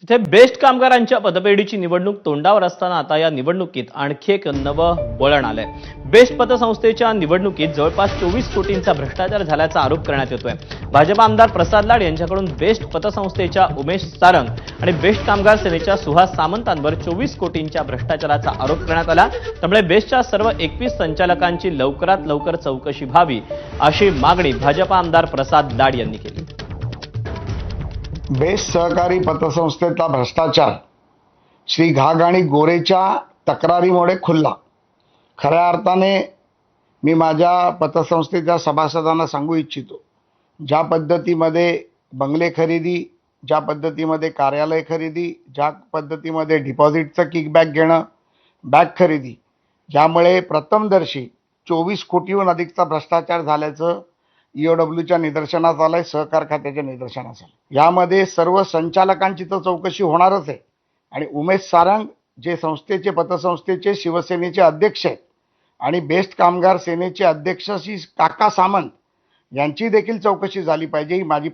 तिथे बेस्ट कामगारांच्या पतपेढीची निवडणूक तोंडावर असताना आता या निवडणुकीत आणखी एक नवं वळण आलंय। बेस्ट पतसंस्थेच्या निवडणुकीत जवळपास 24 कोटींचा भ्रष्टाचार झाल्याचा आरोप करण्यात येतोय। भाजप आमदार प्रसाद लाड यांच्याकडून बेस्ट पतसंस्थेच्या उमेश सारंग आणि बेस्ट कामगार सेनेच्या सुहास सामंतांवर 24 कोटींच्या भ्रष्टाचाराचा आरोप करण्यात आला। त्यामुळे बेस्टच्या सर्व 21 संचालकांची लवकरात लवकर चौकशी व्हावी अशी मागणी भाजप आमदार प्रसाद लाड यांनी केली। बेस्ट सहकारी पतसंस्थेतला भ्रष्टाचार श्री घाग आणि गोरेच्या तक्रारीमुळे खुलला। खऱ्या अर्थाने मी माझ्या पतसंस्थेच्या सभासदांना सांगू इच्छितो, ज्या पद्धतीमध्ये बंगले खरेदी, ज्या पद्धतीमध्ये कार्यालय खरेदी, ज्या पद्धतीमध्ये डिपॉझिटचं किकबॅक घेणं, बॅग खरेदी, यामुळे प्रथमदर्शी 24 कोटीहून अधिकचा भ्रष्टाचार झाल्याचं ईओडब्ल्यूच्या निदर्शनास आलंय, सहकार खात्याच्या निदर्शनास आलंय। यामध्ये सर्व संचालकांची तर चौकशी होणारच आहे आणि उमेश सारंग जे संस्थेचे पतसंस्थेचे शिवसेनेचे अध्यक्ष आहेत आणि बेस्ट कामगार सेनेचे अध्यक्ष श्री काका सामंत यांची देखील चौकशी झाली पाहिजे, ही माझी